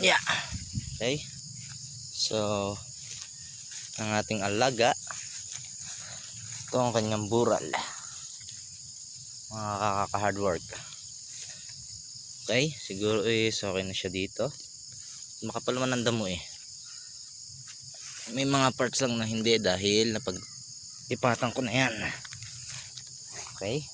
Yeah. Okay. So, ang ating alaga. Ito ang kanyang bural. Mga kakaka-hard work. Okay. Siguro okay na siya dito. Makapal man ang damo eh. May mga parts lang na hindi dahil napag ipatang ko na yan. Okay.